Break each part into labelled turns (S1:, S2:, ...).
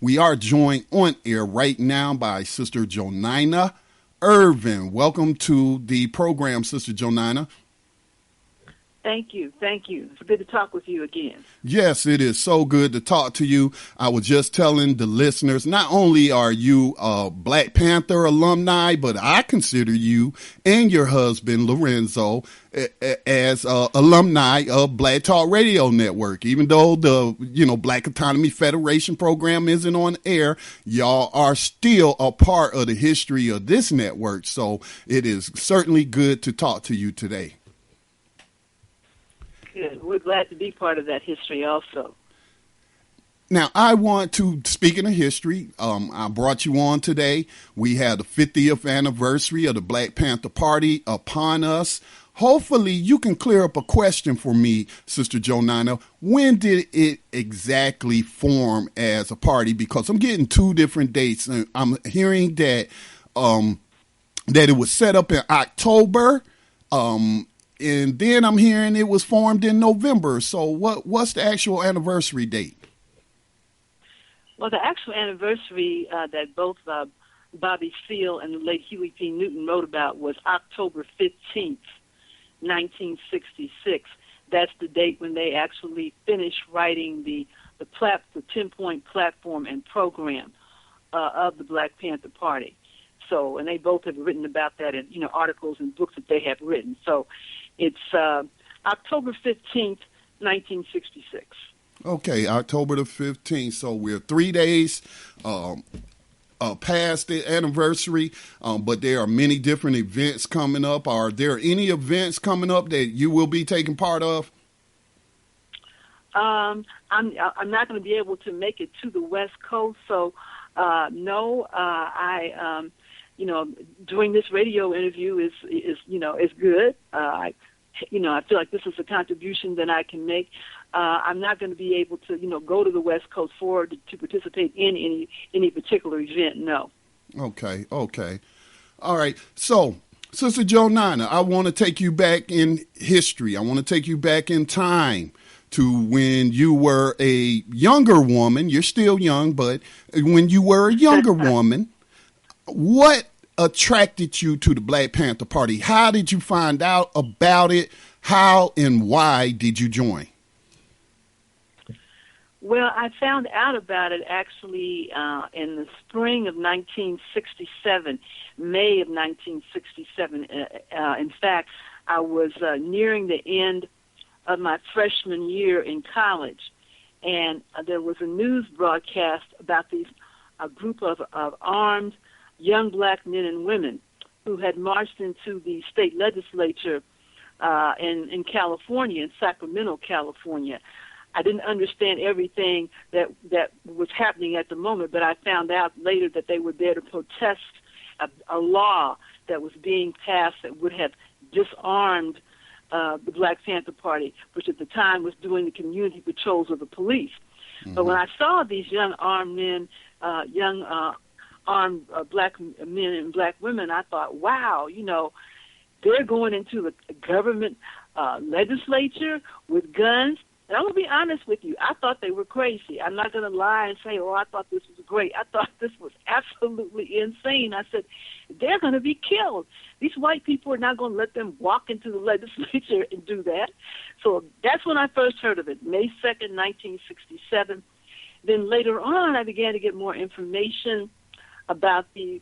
S1: We are joined on air right now by Sister JoNina Ervin. Welcome to the program, Sister JoNina.
S2: Thank you. Thank you. It's good to talk with you again.
S1: Yes, it is so good to talk to you. I was just telling the listeners, not only are you a Black Panther alumni, but I consider you and your husband, Lorenzo, as alumni of Black Talk Radio Network. Even though the, Black Autonomy Federation program isn't on air, y'all are still a part of the history of this network. So it is certainly good to talk to you today.
S2: Good. We're glad to be part of that history also.
S1: Now, I want to, speaking of history, I brought you on today. We had the 50th anniversary of the Black Panther Party upon us. Hopefully, you can clear up a question for me, Sister JoNina. When did it exactly form as a party? Because I'm getting two different dates. And I'm hearing that that it was set up in October. And then I'm hearing it was formed in November. So what's the actual anniversary date?
S2: Well, the actual anniversary that both Bobby Seale and the late Huey P. Newton wrote about was October 15th, 1966. That's the date when they actually finished writing the 10-point platform and program of the Black Panther Party. So, and they both have written about that in articles and books that they have written. So, it's October 15th, 1966.
S1: Okay, October the 15th. So we're 3 days past the anniversary, but there are many different events coming up. Are there any events coming up that you will be taking part of?
S2: I'm not going to be able to make it to the West Coast, so no. Doing this radio interview is good. I feel like this is a contribution that I can make. I'm not going to be able to, go to the West Coast to participate in any particular event. No.
S1: Okay. All right. So, Sister JoNina, I want to take you back in history. I want to take you back in time to when you were a younger woman. You're still young, but when you were a younger woman, what attracted you to the Black Panther Party? How did you find out about it? How and why did you join?
S2: Well, I found out about it actually in the spring of 1967, May of 1967. In fact, I was nearing the end of my freshman year in college, and there was a news broadcast about a group of armed young black men and women who had marched into the state legislature in California, in Sacramento, California. I didn't understand everything that was happening at the moment, but I found out later that they were there to protest a law that was being passed that would have disarmed the Black Panther Party, which at the time was doing the community patrols of the police. Mm-hmm. But when I saw these young armed men, armed black men and black women, I thought, wow, they're going into the government legislature with guns. And I'm going to be honest with you, I thought they were crazy. I'm not going to lie and say, I thought this was great. I thought this was absolutely insane. I said, they're going to be killed. These white people are not going to let them walk into the legislature and do that. So that's when I first heard of it, May 2nd, 1967. Then later on, I began to get more information about the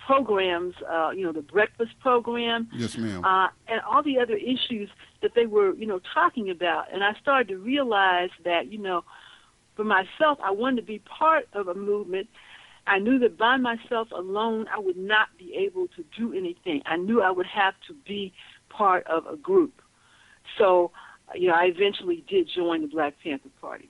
S2: programs, the breakfast program.
S1: Yes, ma'am.
S2: And all the other issues that they were, talking about. And I started to realize that, for myself, I wanted to be part of a movement. I knew that by myself alone, I would not be able to do anything. I knew I would have to be part of a group. So, I eventually did join the Black Panther Party.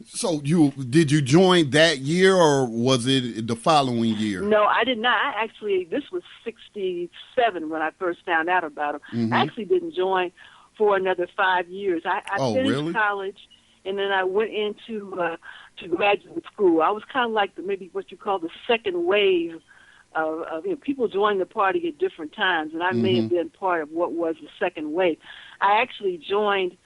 S1: So did you join that year, or was it the following year?
S2: No, I did not. This was 67 when I first found out about them. Mm-hmm. I actually didn't join for another 5 years. I finished college, and then I went into to graduate school. I was kind of like maybe what you call the second wave of people joined the party at different times, and I may have been part of what was the second wave. I actually joined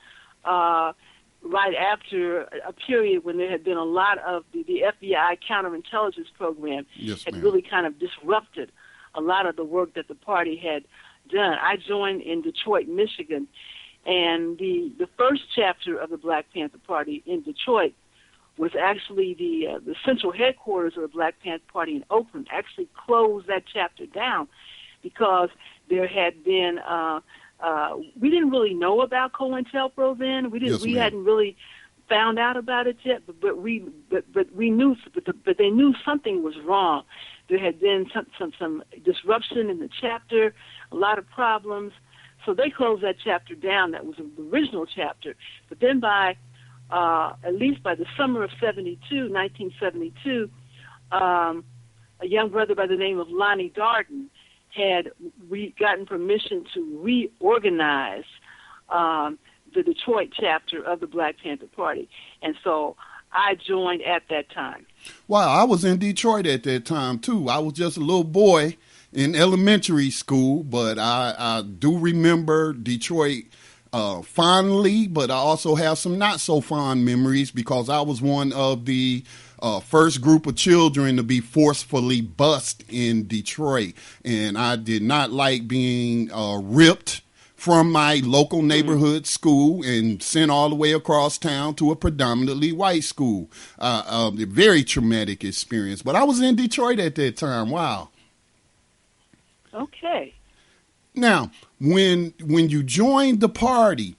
S2: right after a period when there had been a lot of the FBI counterintelligence program had really kind of disrupted a lot of the work that the party had done. I joined in Detroit, Michigan, and the first chapter of the Black Panther Party in Detroit was actually the central headquarters of the Black Panther Party in Oakland actually closed that chapter down because there had been we didn't really know about COINTELPRO then. We hadn't really found out about it yet, but they knew something was wrong. There had been some disruption in the chapter, a lot of problems. So they closed that chapter down. That was the original chapter. But then at least by the summer of 1972, a young brother by the name of Lonnie Darden had gotten permission to reorganize the Detroit chapter of the Black Panther Party. And so I joined at that time.
S1: Wow, I was in Detroit at that time, too. I was just a little boy in elementary school, but I do remember Detroit fondly, but I also have some not so fond memories because I was one of the first group of children to be forcefully bused in Detroit. And I did not like being ripped from my local neighborhood school and sent all the way across town to a predominantly white school. A very traumatic experience. But I was in Detroit at that time. Wow.
S2: Okay.
S1: Now, when you joined the party,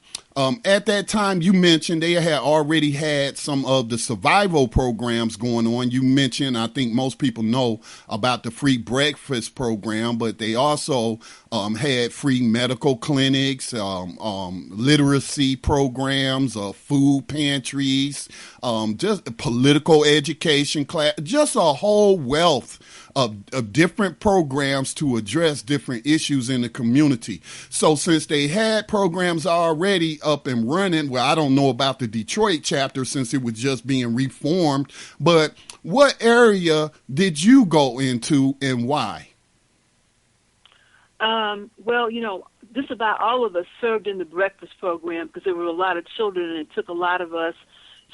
S1: at that time you mentioned they had already had some of the survival programs going on. You mentioned, I think most people know about the free breakfast program, but they also had free medical clinics, literacy programs, food pantries, just political education class, just a whole wealth of different programs to address different issues in the community. So since they had programs already up and running, well, I don't know about the Detroit chapter since it was just being reformed, but what area did you go into and why?
S2: Well, just about all of us served in the breakfast program because there were a lot of children and it took a lot of us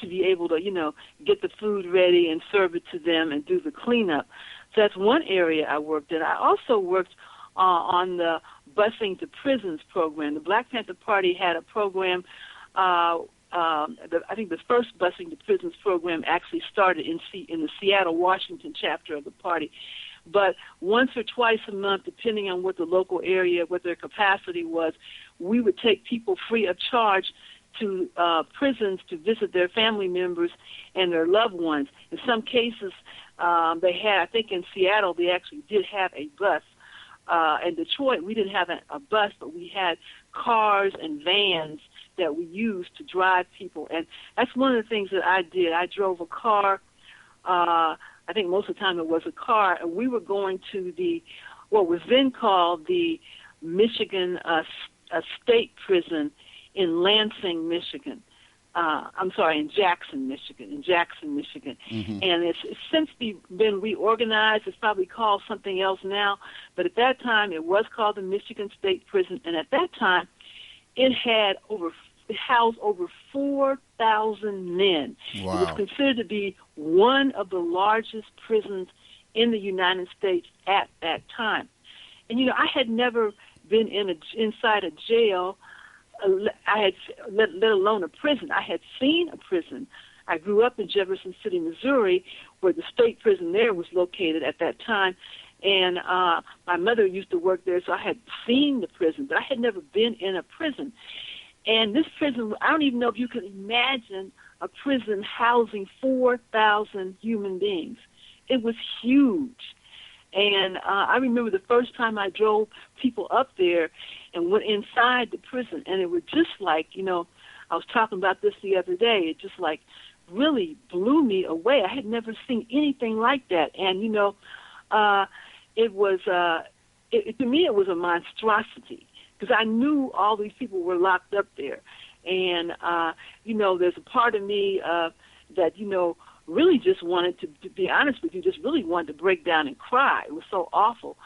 S2: to be able to, get the food ready and serve it to them and do the cleanup. So that's one area I worked in. I also worked on the busing to prisons program. The Black Panther Party had a program. I think the first busing to prisons program actually started in the Seattle, Washington chapter of the party. But once or twice a month, depending on what the local area, what their capacity was, we would take people free of charge to prisons to visit their family members and their loved ones. In some cases, they had, I think in Seattle, they actually did have a bus. In Detroit, we didn't have a bus, but we had cars and vans that we used to drive people. And that's one of the things that I did. I drove a car. I think most of the time it was a car. And we were going to what was then called the Michigan State Prison in Lansing, Michigan. In Jackson, Michigan. Mm-hmm. And it's since been reorganized. It's probably called something else now. But at that time, it was called the Michigan State Prison. And at that time, it housed over 4,000 men.
S1: Wow.
S2: It was considered to be one of the largest prisons in the United States at that time. And, I had never been inside a jail. I had, let alone a prison. I had seen a prison. I grew up in Jefferson City, Missouri, where the state prison there was located at that time. And my mother used to work there, so I had seen the prison, but I had never been in a prison. And this prison, I don't even know if you can imagine a prison housing 4,000 human beings. It was huge. And I remember the first time I drove people up there and went inside the prison, and it was just like, I was talking about this the other day, it just like really blew me away. I had never seen anything like that. And, it was, to me it was a monstrosity because I knew all these people were locked up there. And, there's a part of me that, really just wanted to be honest with you, just really wanted to break down and cry. It was so awful.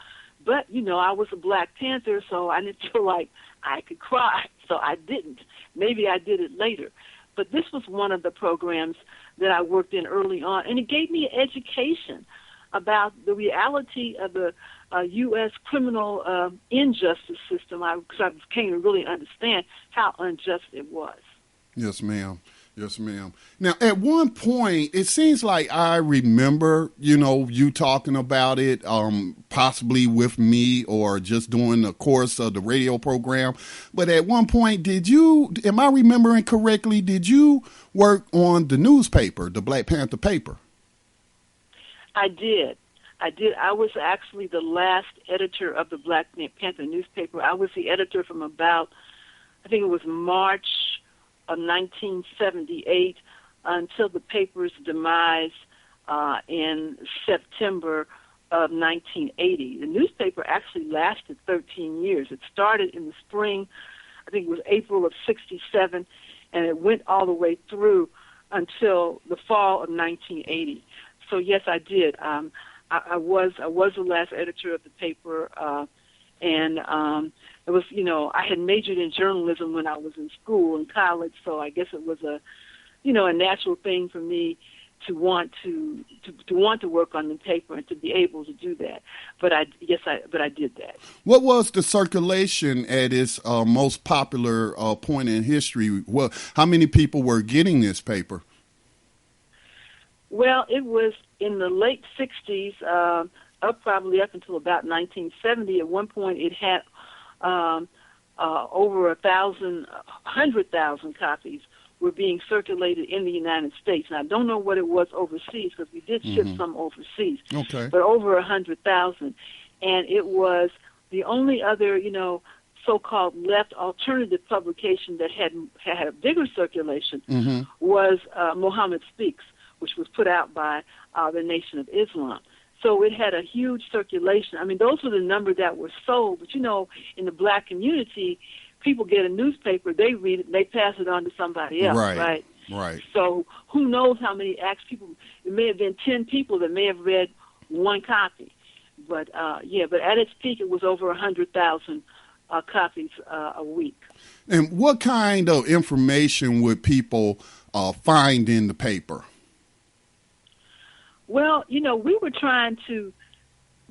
S2: But, I was a Black Panther, so I didn't feel like I could cry, so I didn't. Maybe I did it later. But this was one of the programs that I worked in early on, and it gave me an education about the reality of the U.S. criminal injustice system, because I came to really understand how unjust it was.
S1: Yes, ma'am. Yes, ma'am. Now, at one point, it seems like I remember, you talking about it, possibly with me or just during the course of the radio program. But at one point, am I remembering correctly, did you work on the newspaper, the Black Panther paper?
S2: I did. I was actually the last editor of the Black Panther newspaper. I was the editor from about, I think it was March of 1978 until the paper's demise in September of 1980. The newspaper actually lasted 13 years. It started in the spring, I think it was April of 67, and it went all the way through until the fall of 1980. So yes, I did. I was the last editor of the paper, and it was, I had majored in journalism when I was in school and college, so I guess it was a natural thing for me to want to work on the paper and to be able to do that. But I did that.
S1: What was the circulation at its most popular point in history? Well, how many people were getting this paper?
S2: Well, it was in the late 60s, probably up until about 1970. At one point, it had over 100,000 copies were being circulated in the United States. And I don't know what it was overseas, because we did ship some overseas.
S1: Okay.
S2: But over 100,000. And it was the only other, so-called left alternative publication that had a bigger circulation was Muhammad Speaks, which was put out by the Nation of Islam. So it had a huge circulation. I mean, those were the number that were sold. But, in the black community, people get a newspaper, they read it, they pass it on to somebody else, right?
S1: Right.
S2: So who knows how many people, it may have been 10 people that may have read one copy. But, but at its peak, it was over 100,000 copies a week.
S1: And what kind of information would people find in the paper?
S2: Well, we were trying to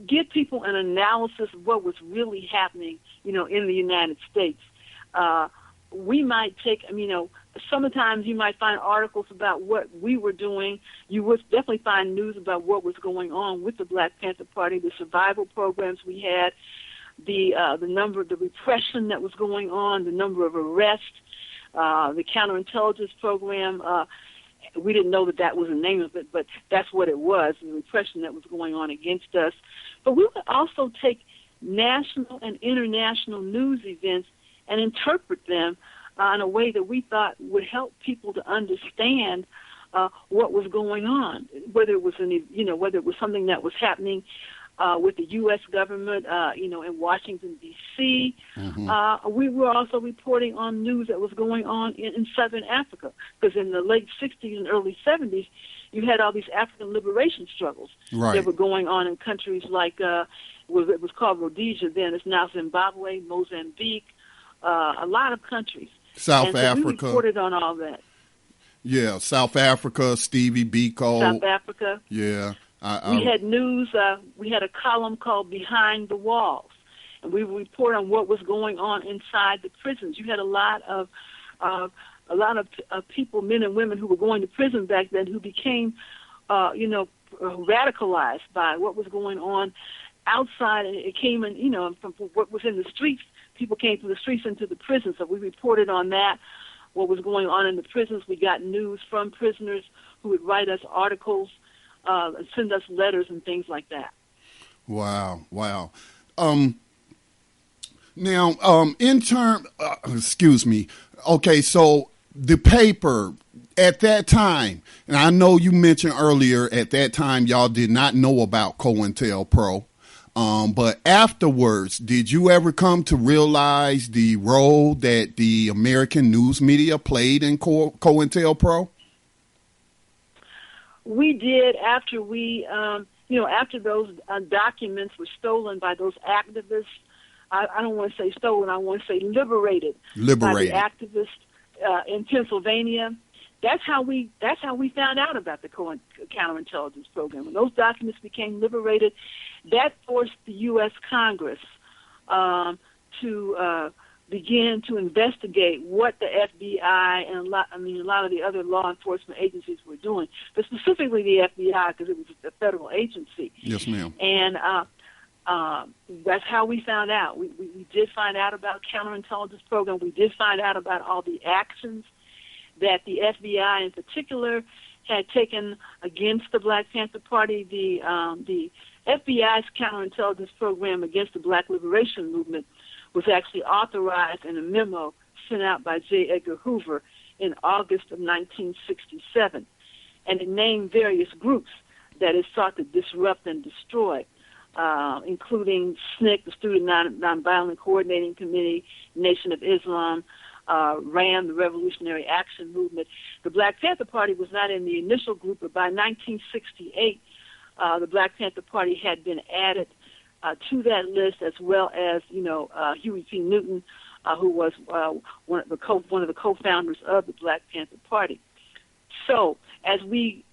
S2: give people an analysis of what was really happening, in the United States. We might take, sometimes you might find articles about what we were doing. You would definitely find news about what was going on with the Black Panther Party, the survival programs we had, the repression that was going on, the number of arrests, the counterintelligence program. We didn't know that was the name of it, but that's what it was, the repression that was going on against us. But we would also take national and international news events and interpret them in a way that we thought would help people to understand what was going on, whether it was something that was happening with the U.S. government, in Washington, D.C. We were also reporting on news that was going on in Southern Africa, because in the late 60s and early 70s, you had all these African liberation struggles that were going on in countries like, it was called Rhodesia then, it's now Zimbabwe, Mozambique, a lot of countries.
S1: South Africa.
S2: We reported on all that.
S1: Yeah, South Africa, Stevie Biko.
S2: South Africa.
S1: Yeah.
S2: We had news. We had a column called Behind the Walls, and we would report on what was going on inside the prisons. You had a lot of people, men and women, who were going to prison back then, who became, radicalized by what was going on outside, and it came in, from what was in the streets. People came from the streets into the prisons, so we reported on that. What was going on in the prisons? We got news from prisoners who would write us articles. Send us letters and things like that.
S1: Wow. Now, excuse me. Okay, so the paper at that time, and I know you mentioned earlier, at that time y'all did not know about COINTELPRO, but afterwards, did you ever come to realize the role that the American news media played in COINTELPRO?
S2: We did after we, after those documents were stolen by those activists. I don't want to say stolen, I want to say liberated. By the activists in Pennsylvania. that's how we found out about the counterintelligence program. When those documents became liberated, that forced the U.S. Congress to begin to investigate what the FBI and a lot of the other law enforcement agencies were doing, but specifically the FBI because it was a federal agency.
S1: Yes, ma'am.
S2: And that's how we found out. We did find out about counterintelligence program. We did find out about all the actions that the FBI in particular had taken against the Black Panther Party. The FBI's counterintelligence program against the Black Liberation Movement was actually authorized in a memo sent out by J Edgar Hoover in August of 1967. And it named various groups that it sought to disrupt and destroy, including SNCC, the Student Nonviolent Coordinating Committee, Nation of Islam, RAM, the Revolutionary Action Movement. The Black Panther Party was not in the initial group, but by 1968, the Black Panther Party had been added to that list, as well as Huey P. Newton, who was one of the co-founders of the Black Panther Party. So as we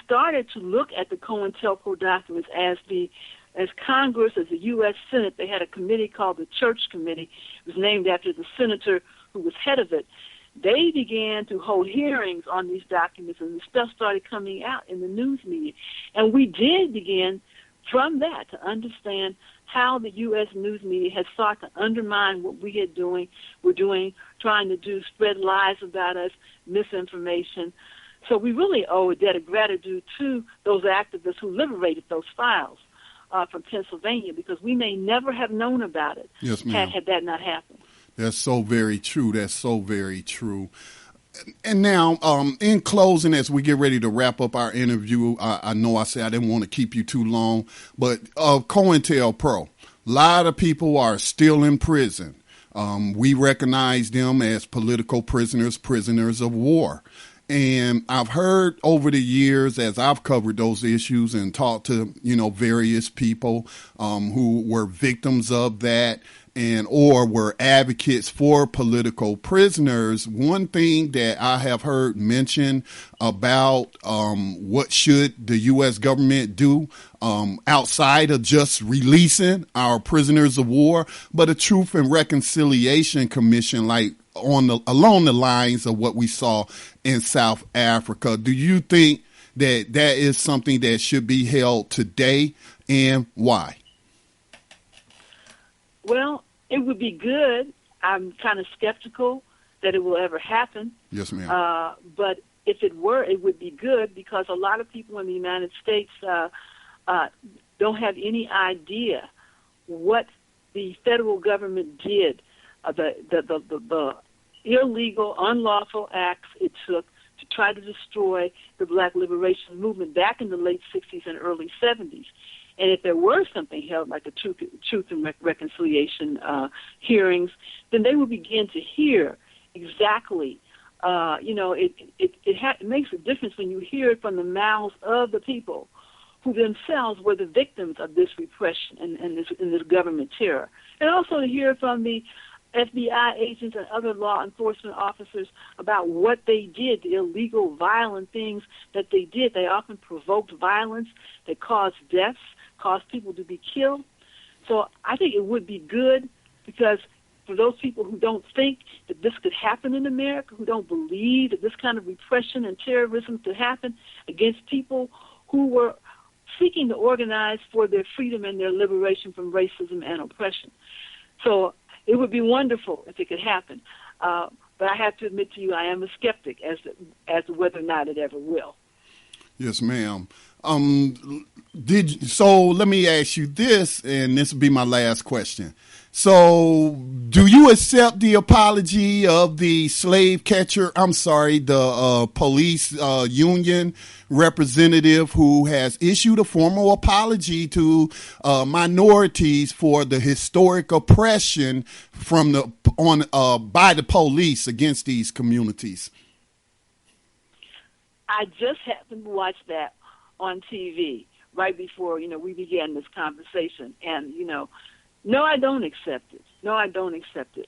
S2: started to look at the COINTELPRO documents, as Congress, as the U.S. Senate, they had a committee called the Church Committee. It was named after the senator who was head of it. They began to hold hearings on these documents, and the stuff started coming out in the news media. And we did begin from that to understand how the U.S. news media had sought to undermine what we were doing, trying to spread lies about us, misinformation. So we really owe a debt of gratitude to those activists who liberated those files from Pennsylvania, because we may never have known about it.
S1: Yes, ma'am.
S2: Had that not happened.
S1: That's so very true. That's so very true. And now, in closing, as we get ready to wrap up our interview, I know I said I didn't want to keep you too long, but COINTELPRO, a lot of people are still in prison. We recognize them as political prisoners, prisoners of war. And I've heard over the years, as I've covered those issues and talked to, various people who were victims of that and or were advocates for political prisoners, one thing that I have heard mentioned about what should the U.S. government do outside of just releasing our prisoners of war, but a Truth and Reconciliation Commission, like along the lines of what we saw in South Africa. Do you think that is something that should be held today, and why?
S2: Well, it would be good. I'm kind of skeptical that it will ever happen.
S1: Yes, ma'am.
S2: But if it were, it would be good, because a lot of people in the United States don't have any idea what the federal government did, the illegal, unlawful acts it took to try to destroy the Black Liberation Movement back in the late 60s and early 70s. And if there were something held like a Truth and Reconciliation hearings, then they would begin to hear exactly. It makes a difference when you hear it from the mouths of the people who themselves were the victims of this repression and this government terror, and also to hear from the FBI agents and other law enforcement officers about what they did, the illegal, violent things that they did. They often provoked violence. They caused deaths, caused people to be killed. So I think it would be good, because for those people who don't think that this could happen in America, who don't believe that this kind of repression and terrorism could happen against people who were seeking to organize for their freedom and their liberation from racism and oppression. So it would be wonderful if it could happen. But I have to admit to you, I am a skeptic as to whether or not it ever will.
S1: Yes, ma'am. So let me ask you this, and this will be my last question. So do you accept the apology of the the police union representative who has issued a formal apology to minorities for the historic oppression by the police against these communities?
S2: I just happened to watch that on TV right before, we began this conversation. And, no, I don't accept it. No, I don't accept it.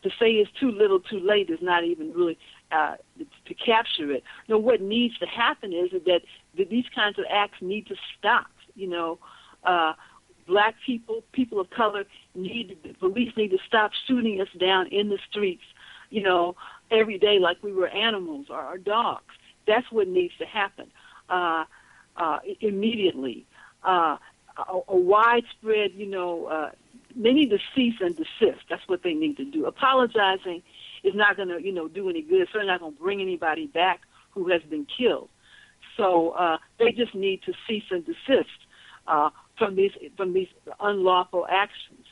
S2: to say it's too little, too late is not even really to capture it. No, what needs to happen is that these kinds of acts need to stop. Black people of color the police need to stop shooting us down in the streets, every day like we were animals or dogs. That's what needs to happen immediately. A widespread, they need to cease and desist. That's what they need to do. Apologizing is not going to, do any good. It's certainly not going to bring anybody back who has been killed. So they just need to cease and desist from these unlawful actions.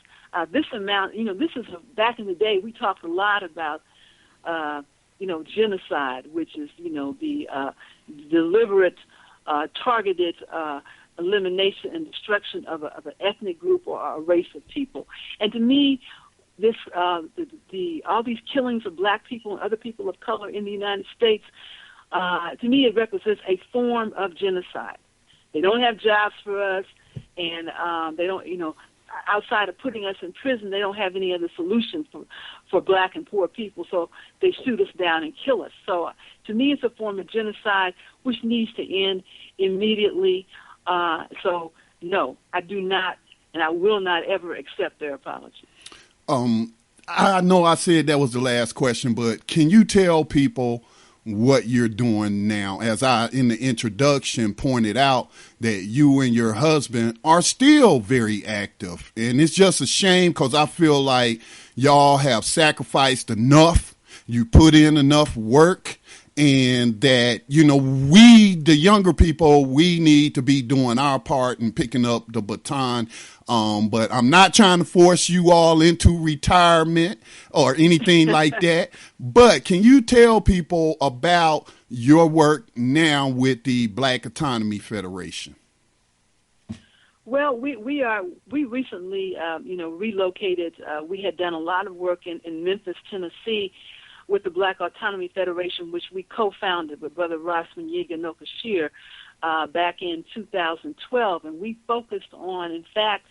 S2: This amount, this is back in the day. We talked a lot about, genocide, which is, the deliberate, targeted elimination and destruction of an ethnic group or a race of people. And to me, this all these killings of black people and other people of color in the United States, to me, it represents a form of genocide. They don't have jobs for us, and they don't, outside of putting us in prison, they don't have any other solution for black and poor people, so they shoot us down and kill us. So to me, it's a form of genocide which needs to end immediately. So no, I do not, and I will not ever accept their apology.
S1: I know I said that was the last question, but can you tell people what you're doing now? As I, in the introduction, pointed out that you and your husband are still very active. And it's just a shame because I feel like y'all have sacrificed enough. You put in enough work. And that, we, the younger people, we need to be doing our part and picking up the baton. But I'm not trying to force you all into retirement or anything like that. But can you tell people about your work now with the Black Autonomy Federation?
S2: Well, we recently, relocated. We had done a lot of work in Memphis, Tennessee, with the Black Autonomy Federation, which we co-founded with Brother Rosman Yega-Nokashir back in 2012. And we focused on, in fact,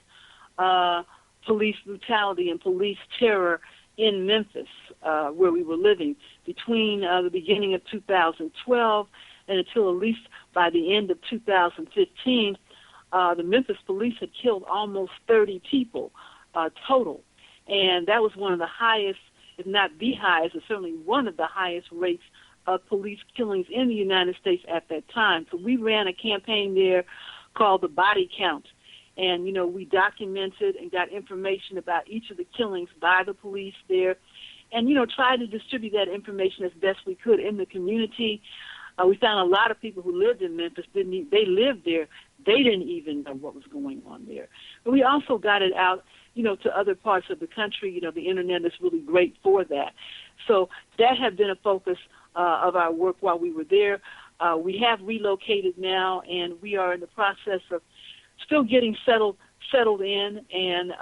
S2: police brutality and police terror in Memphis, where we were living, between the beginning of 2012 and until at least by the end of 2015. The Memphis police had killed almost 30 people total. And that was one of the highest, if not the highest, or certainly one of the highest rates of police killings in the United States at that time. So we ran a campaign there called the Body Count. And, we documented and got information about each of the killings by the police there and, tried to distribute that information as best we could in the community. We found a lot of people who lived in Memphis, they lived there. They didn't even know what was going on there. But we also got it out, to other parts of the country. The internet is really great for that. So that had been a focus of our work while we were there. We have relocated now, and we are in the process of still getting settled in and,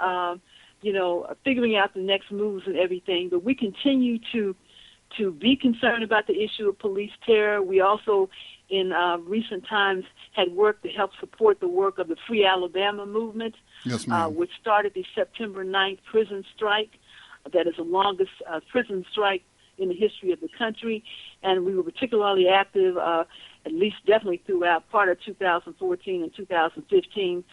S2: figuring out the next moves and everything. But we continue to be concerned about the issue of police terror. We also, in recent times, had worked to help support the work of the Free Alabama movement,
S1: yes, ma'am.
S2: Which started the September 9th prison strike. That is the longest prison strike in the history of the country. And we were particularly active, at least definitely throughout part of 2014 and 2015,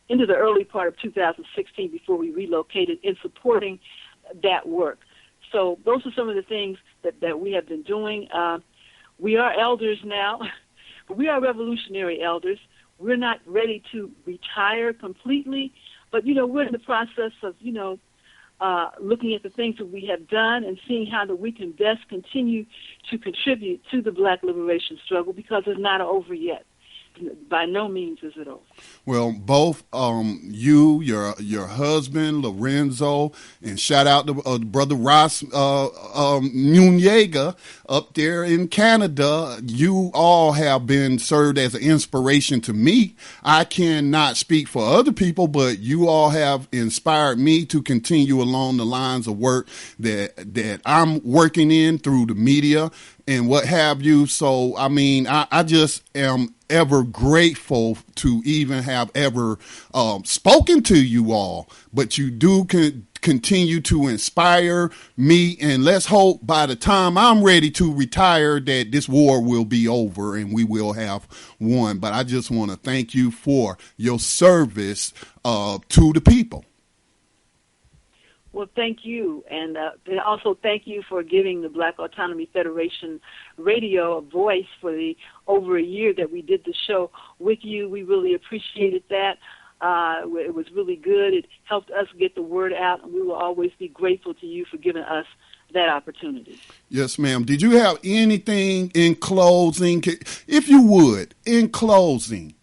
S2: into the early part of 2016 before we relocated in supporting that work. So those are some of the things that we have been doing. We are elders now, but we are revolutionary elders. We're not ready to retire completely, but, we're in the process of, looking at the things that we have done and seeing how that we can best continue to contribute to the Black liberation struggle, because it's not over yet. By no means is it over.
S1: Well, both you, your husband, Lorenzo, and shout out to Brother Ross Munyenga up there in Canada. You all have been served as an inspiration to me. I cannot speak for other people, but you all have inspired me to continue along the lines of work that I'm working in through the media and what have you. So, I just am ever grateful to even have ever spoken to you all, but you do continue to inspire me. And let's hope by the time I'm ready to retire that this war will be over and we will have won. But I just want to thank you for your service to the people.
S2: Well, thank you. And also thank you for giving the Black Autonomy Federation radio a voice for the over a year that we did the show with you. We really appreciated that. It was really good. It helped us get the word out, and we will always be grateful to you for giving us that opportunity.
S1: Yes, ma'am. Did you have anything in closing? If you would, in closing,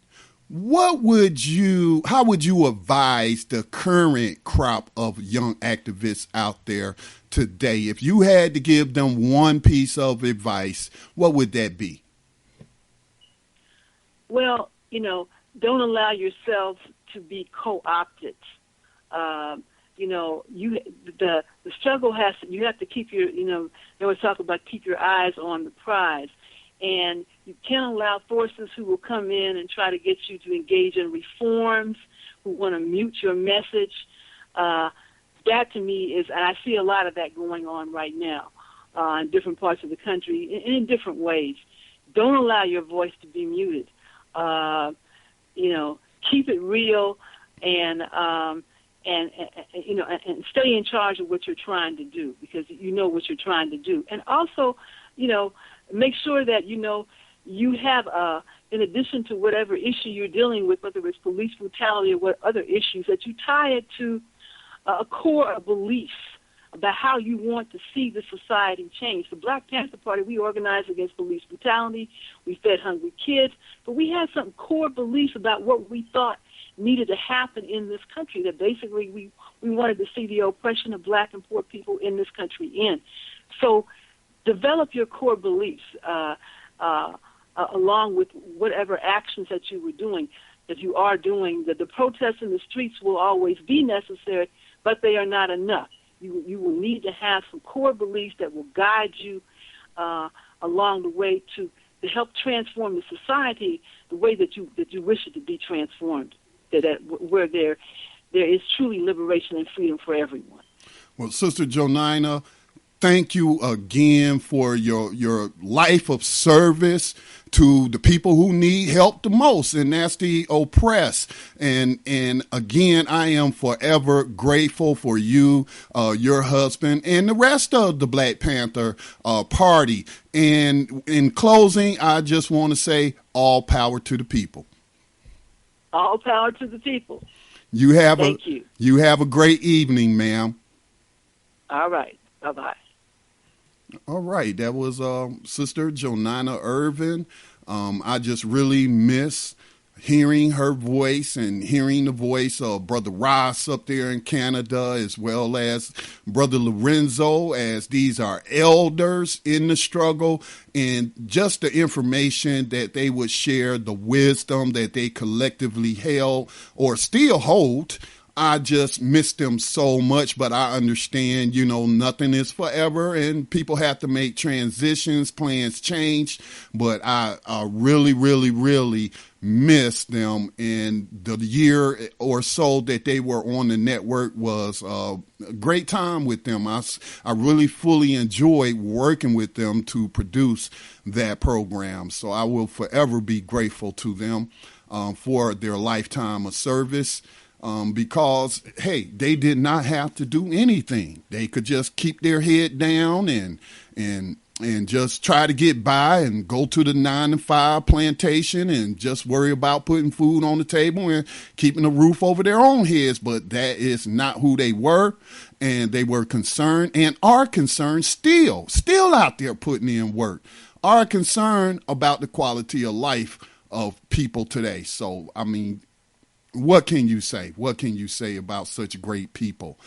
S1: how would you advise the current crop of young activists out there today? If you had to give them one piece of advice, what would that be?
S2: Well, don't allow yourself to be co-opted. The struggle you have to keep they always talk about keep your eyes on the prize. And you can't allow forces who will come in and try to get you to engage in reforms, who want to mute your message. That to me is, and I see a lot of that going on right now in different parts of the country in different ways. Don't allow your voice to be muted. Keep it real and stay in charge of what you're trying to do, because you know what you're trying to do. And also, make sure that, you have, in addition to whatever issue you're dealing with, whether it's police brutality or what other issues, that you tie it to a core of belief about how you want to see the society change. The Black Panther Party, we organized against police brutality. We fed hungry kids. But we had some core beliefs about what we thought needed to happen in this country, that basically we wanted to see the oppression of black and poor people in this country end. So develop your core beliefs along with whatever actions that you are doing. That the protests in the streets will always be necessary, but they are not enough. You will need to have some core beliefs that will guide you along the way to help transform the society the way that you wish it to be transformed, where there is truly liberation and freedom for everyone.
S1: Well, Sister JoNina, thank you again for your life of service to the people who need help the most, and that's the oppressed. And again, I am forever grateful for you, your husband, and the rest of the Black Panther Party. And in closing, I just want to say all power to the people.
S2: All power to the people.
S1: Thank you. You have a great evening, ma'am.
S2: All right. Bye-bye.
S1: All right, that was Sister JoNina Ervin. I just really miss hearing her voice and hearing the voice of Brother Ross up there in Canada, as well as Brother Lorenzo, as these are elders in the struggle, and just the information that they would share, the wisdom that they collectively held or still hold. I just miss them so much, but I understand, nothing is forever and people have to make transitions, plans change, but I really, really, really miss them. And the year or so that they were on the network was a great time with them. I really fully enjoyed working with them to produce that program. So I will forever be grateful to them for their lifetime of service. Because, hey, they did not have to do anything. They could just keep their head down and just try to get by and go to the 9-to-5 plantation and just worry about putting food on the table and keeping a roof over their own heads. But that is not who they were. And they were concerned and are concerned still out there putting in work, are concerned about the quality of life of people today. So, I mean, what can you say? What can you say about such great people?